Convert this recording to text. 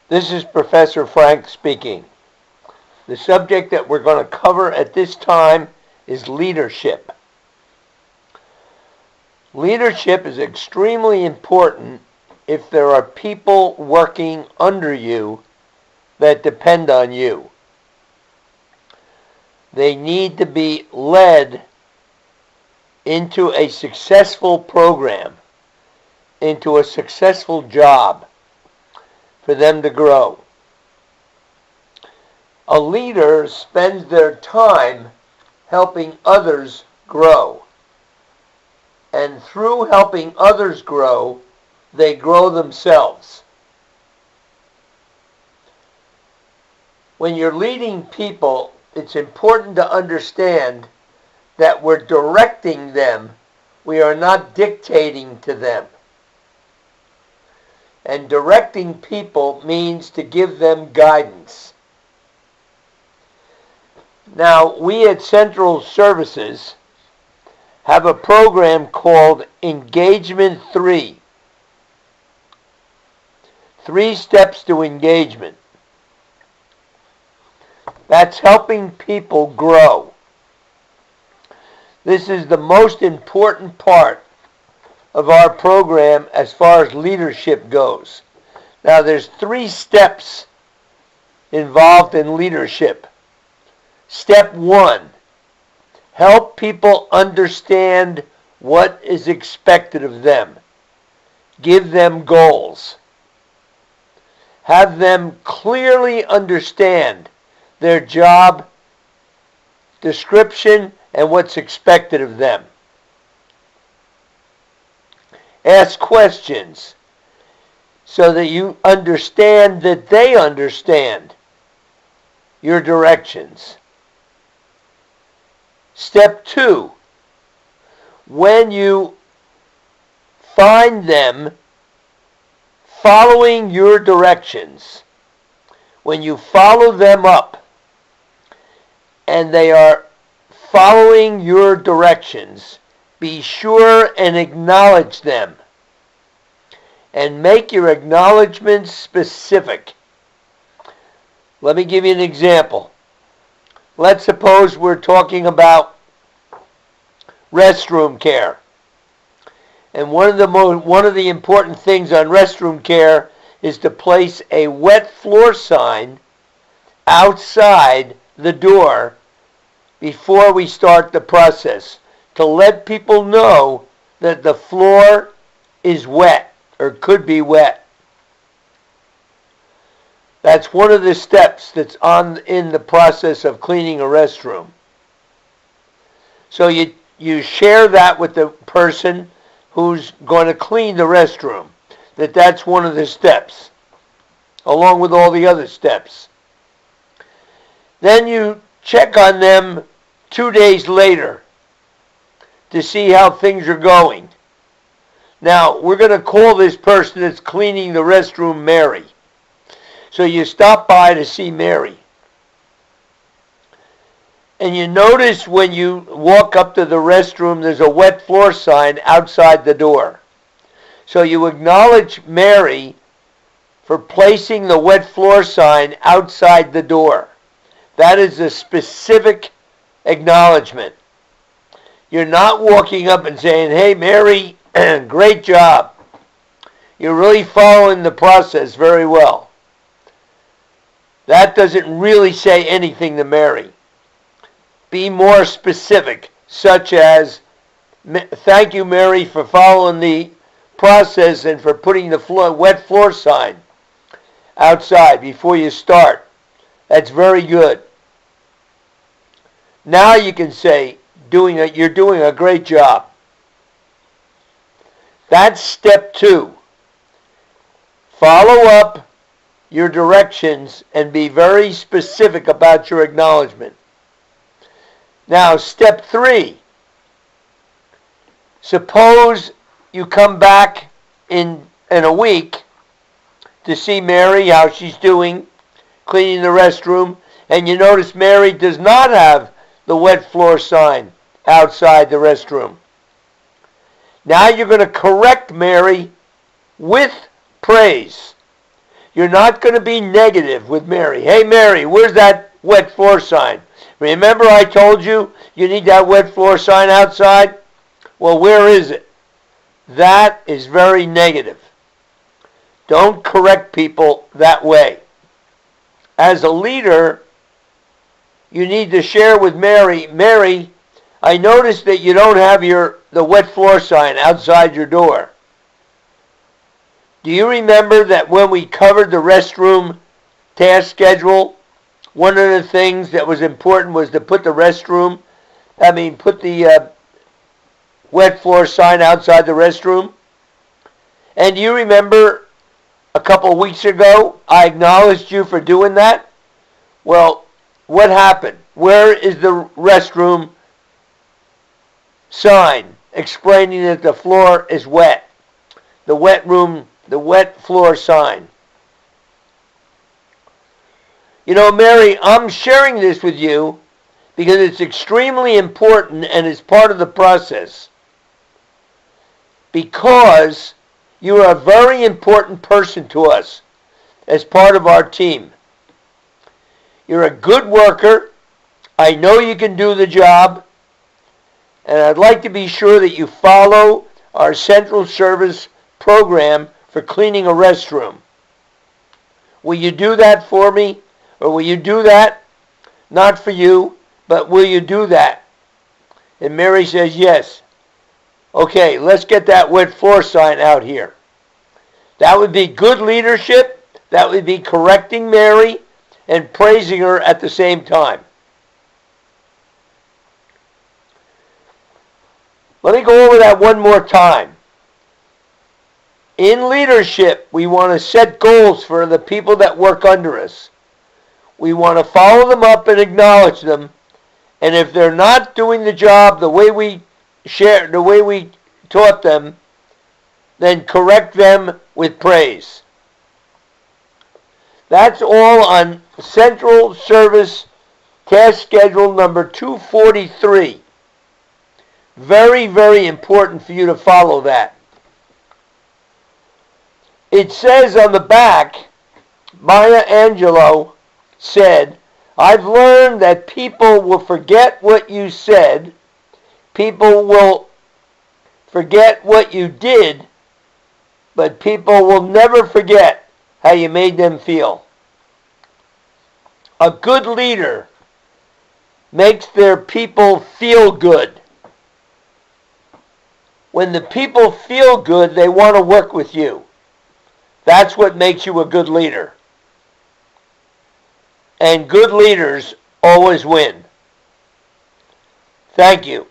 This is Professor Frank speaking. The subject that we're going to cover at this time is leadership. Leadership is extremely important if there are people working under you that depend on you. They need to be led into a successful program, into a successful job for them to grow. A leader spends their time helping others grow. And through helping others grow, they grow themselves. When you're leading people, it's important to understand that we're directing them. We are not dictating to them. And directing people means to give them guidance. Now, we at Central Services have a program called Engagement 3. 3 steps to engagement. That's helping people grow. This is the most important part of our program as far as leadership goes. Now, there's 3 steps involved in leadership. Step 1, help people understand what is expected of them. Give them goals. Have them clearly understand their job description and what's expected of them. Ask questions so that you understand that they understand your directions. Step 2, when you find them following your directions, when you follow them up and they are following your directions, be sure and acknowledge them. And make your acknowledgments specific. Let me give you an example. Let's suppose we're talking about restroom care. And one of the important things on restroom care is to place a wet floor sign outside the door before we start the process, to let people know that the floor is wet or could be wet. That's one of the steps that's in the process of cleaning a restroom. So you share that with the person who's going to clean the restroom, that's one of the steps, along with all the other steps. Then you check on them 2 days later to see how things are going. Now, we're going to call this person that's cleaning the restroom Mary. So you stop by to see Mary. And you notice when you walk up to the restroom, there's a wet floor sign outside the door. So you acknowledge Mary for placing the wet floor sign outside the door. That is a specific acknowledgement. You're not walking up and saying, "Hey, Mary, great job. You're really following the process very well." That doesn't really say anything to Mary. Be more specific, such as, "Thank you, Mary, for following the process and for putting the wet floor sign outside before you start. That's very good. Now you can say, you're doing a great job." That's step 2. Follow up your directions and be very specific about your acknowledgement. Now, step 3. Suppose you come back in a week to see Mary, how she's doing, cleaning the restroom, and you notice Mary does not have the wet floor sign outside the restroom. Now you're going to correct Mary with praise. You're not going to be negative with Mary. Hey, Mary, where's that wet floor sign? Remember I told you you need that wet floor sign outside? Well, where is it? That is very negative. Don't correct people that way. As a leader, you need to share with Mary, Mary, I noticed that you don't have the wet floor sign outside your door. Do you remember that when we covered the restroom task schedule, one of the things that was important was to put the wet floor sign outside the restroom? And do you remember a couple of weeks ago, I acknowledged you for doing that? Well, what happened? Where is the restroom sign explaining that the floor is wet? The wet floor sign. You know, Mary, I'm sharing this with you because it's extremely important and it's part of the process. Because you are a very important person to us as part of our team. You're a good worker. I know you can do the job. And I'd like to be sure that you follow our central service program for cleaning a restroom. Will you do that for me? Or will you do that? Not for you, but will you do that? And Mary says, yes. Okay, let's get that wet floor sign out here. That would be good leadership. That would be correcting Mary and praising her at the same time. Let me go over that one more time. In leadership, we want to set goals for the people that work under us. We want to follow them up and acknowledge them. And if they're not doing the job the way we taught them, then correct them with praise. That's all on Central Service Task Schedule number 243. Very, very important for you to follow that. It says on the back, Maya Angelou said, I've learned that people will forget what you said, people will forget what you did, but people will never forget how you made them feel. A good leader makes their people feel good. When the people feel good, they want to work with you. That's what makes you a good leader. And good leaders always win. Thank you.